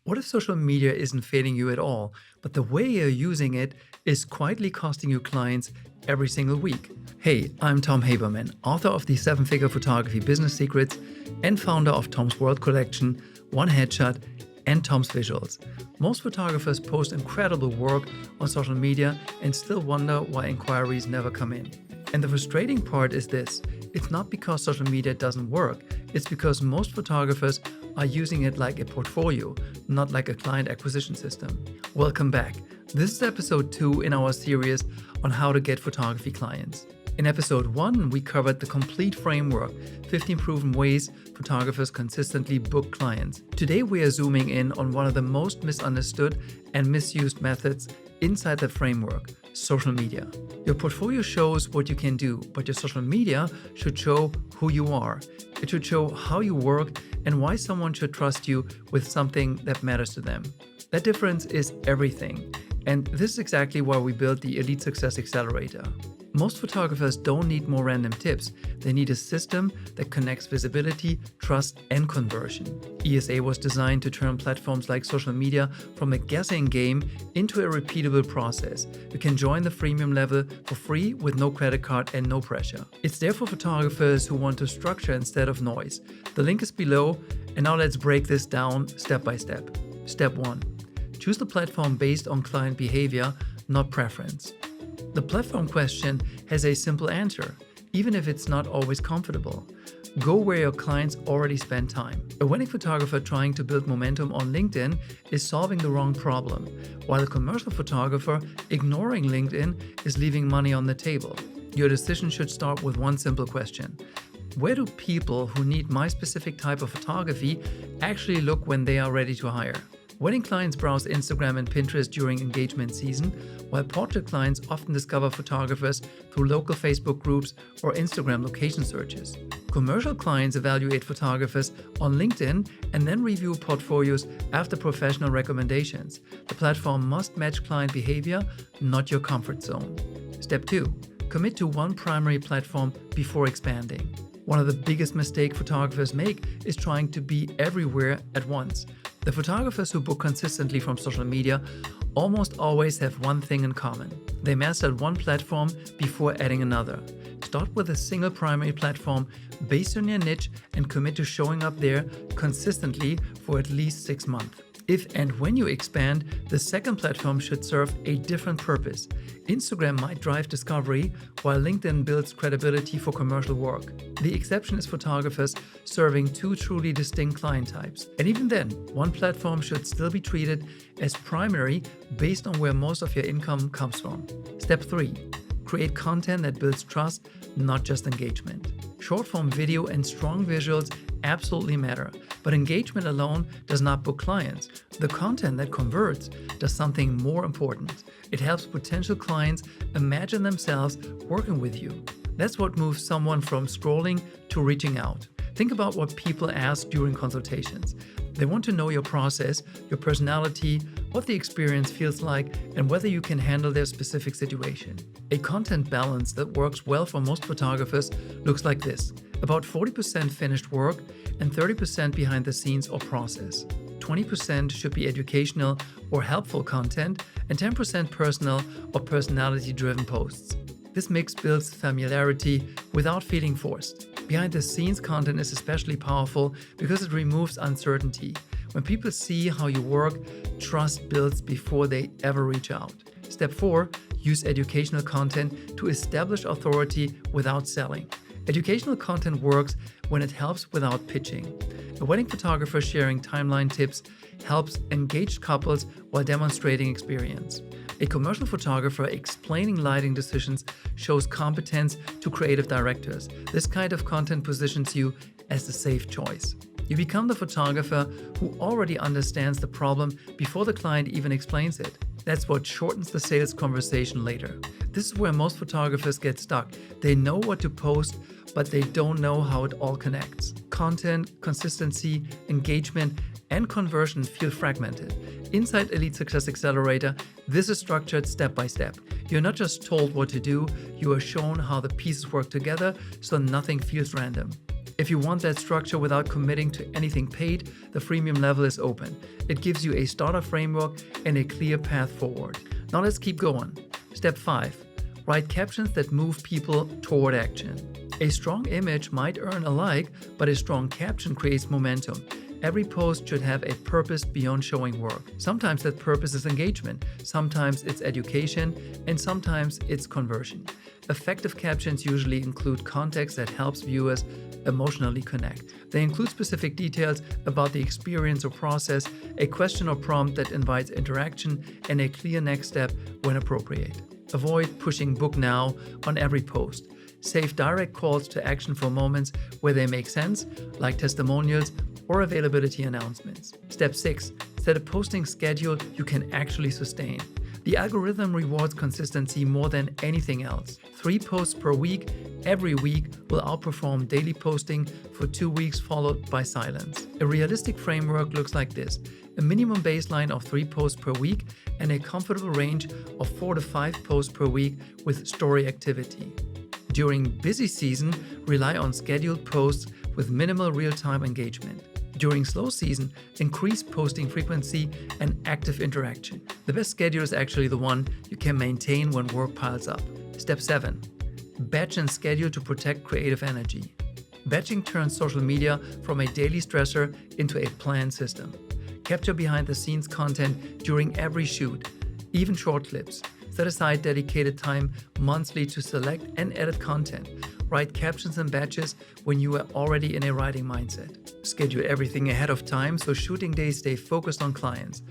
What if social media isn't failing you at all, but the way you're using it is quietly costing you clients every single week? Hey, I'm Tom Haberman, author of the 7-Figure Photography Business Secrets and founder of Tom's World Collection, One Headshot, and Tom's Visuals. Most photographers post incredible work on social media and still wonder why inquiries never come in. And the frustrating part is this: it's not because social media doesn't work, it's because most photographers are using it like a portfolio, not like a client acquisition system. Welcome back. This is episode 2 in our series on how to get photography clients. In episode 1, we covered the complete framework, 15 proven ways photographers consistently book clients. Today we are zooming in on one of the most misunderstood and misused methods inside the framework: social media. Your portfolio shows what you can do, but your social media should show who you are. It should show how you work and why someone should trust you with something that matters to them. That difference is everything. And this is exactly why we built the Elite Success Accelerator. Most photographers don't need more random tips. They need a system that connects visibility, trust, and conversion. ESA was designed to turn platforms like social media from a guessing game into a repeatable process. You can join the freemium level for free with no credit card and no pressure. It's there for photographers who want to structure instead of noise. The link is below, and now let's break this down step by step. Step 1. Choose the platform based on client behavior, not preference. The platform question has a simple answer, even if it's not always comfortable. Go where your clients already spend time. A wedding photographer trying to build momentum on LinkedIn is solving the wrong problem, while a commercial photographer ignoring LinkedIn is leaving money on the table. Your decision should start with one simple question: where do people who need my specific type of photography actually look when they are ready to hire? Wedding clients browse Instagram and Pinterest during engagement season, while portrait clients often discover photographers through local Facebook groups or Instagram location searches. Commercial clients evaluate photographers on LinkedIn and then review portfolios after professional recommendations. The platform must match client behavior, not your comfort zone. Step 2. Commit to one primary platform before expanding. One of the biggest mistakes photographers make is trying to be everywhere at once. The photographers who book consistently from social media almost always have one thing in common: they mastered one platform before adding another. Start with a single primary platform based on your niche and commit to showing up there consistently for at least 6 months. If and when you expand, the second platform should serve a different purpose. Instagram might drive discovery, while LinkedIn builds credibility for commercial work. The exception is photographers serving 2 truly distinct client types. And even then, one platform should still be treated as primary based on where most of your income comes from. Step 3. Create content that builds trust, not just engagement. Short-form video and strong visuals absolutely matter, but engagement alone does not book clients. The content that converts does something more important. It helps potential clients imagine themselves working with you. That's what moves someone from scrolling to reaching out. Think about what people ask during consultations. They want to know your process, your personality, what the experience feels like, and whether you can handle their specific situation. A content balance that works well for most photographers looks like this: about 40% finished work and 30% behind the scenes or process. 20% should be educational or helpful content, and 10% personal or personality-driven posts. This mix builds familiarity without feeling forced. Behind-the-scenes content is especially powerful because it removes uncertainty. When people see how you work, trust builds before they ever reach out. Step 4. Use educational content to establish authority without selling. Educational content works when it helps without pitching. A wedding photographer sharing timeline tips helps engaged couples while demonstrating experience. A commercial photographer explaining lighting decisions shows competence to creative directors. This kind of content positions you as the safe choice. You become the photographer who already understands the problem before the client even explains it. That's what shortens the sales conversation later. This is where most photographers get stuck. They know what to post, but they don't know how it all connects. Content, consistency, engagement, and conversion feel fragmented. Inside Elite Success Accelerator, this is structured step by step. You're not just told what to do, you are shown how the pieces work together so nothing feels random. If you want that structure without committing to anything paid, the freemium level is open. It gives you a starter framework and a clear path forward. Now let's keep going. Step 5. Write captions that move people toward action. A strong image might earn a like, but a strong caption creates momentum. Every post should have a purpose beyond showing work. Sometimes that purpose is engagement, sometimes it's education, and sometimes it's conversion. Effective captions usually include context that helps viewers emotionally connect. They include specific details about the experience or process, a question or prompt that invites interaction, and a clear next step when appropriate. Avoid pushing book now on every post. Save direct calls to action for moments where they make sense, like testimonials or availability announcements. Step 6. Set a posting schedule you can actually sustain. The algorithm rewards consistency more than anything else. 3 posts per week, every week, will outperform daily posting for 2 weeks followed by silence. A realistic framework looks like this: a minimum baseline of 3 posts per week and a comfortable range of 4 to 5 posts per week with story activity. During busy season, rely on scheduled posts with minimal real-time engagement. During slow season, increase posting frequency and active interaction. The best schedule is actually the one you can maintain when work piles up. Step 7. Batch and schedule to protect creative energy. Batching turns social media from a daily stressor into a planned system. Capture behind-the-scenes content during every shoot, even short clips. Set aside dedicated time monthly to select and edit content. Write captions and batches when you are already in a writing mindset. Schedule everything ahead of time so shooting days stay focused on clients.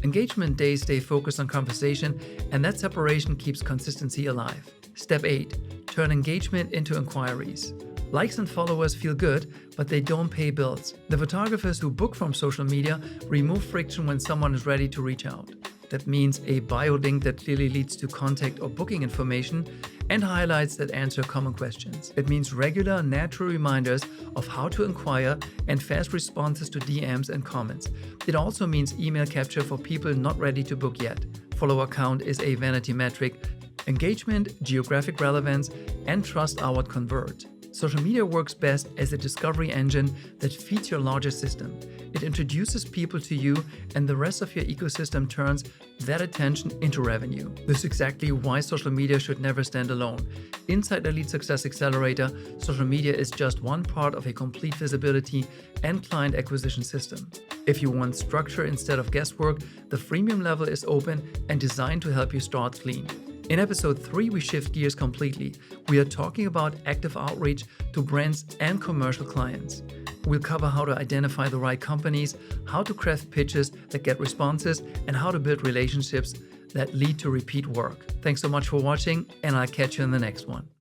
Engagement days stay focused on conversation, and that separation keeps consistency alive. Step 8. Turn engagement into inquiries. Likes and followers feel good, but they don't pay bills. The photographers who book from social media remove friction when someone is ready to reach out. That means a bio link that clearly leads to contact or booking information and highlights that answer common questions. It means regular, natural reminders of how to inquire and fast responses to DMs and comments. It also means email capture for people not ready to book yet. Follower count is a vanity metric. Engagement, geographic relevance, and trust are what convert. Social media works best as a discovery engine that feeds your larger system. It introduces people to you, and the rest of your ecosystem turns that attention into revenue. This is exactly why social media should never stand alone. Inside Elite Success Accelerator, social media is just one part of a complete visibility and client acquisition system. If you want structure instead of guesswork, the freemium level is open and designed to help you start clean. In episode 3, we shift gears completely. We are talking about active outreach to brands and commercial clients. We'll cover how to identify the right companies, how to craft pitches that get responses, and how to build relationships that lead to repeat work. Thanks so much for watching, and I'll catch you in the next one.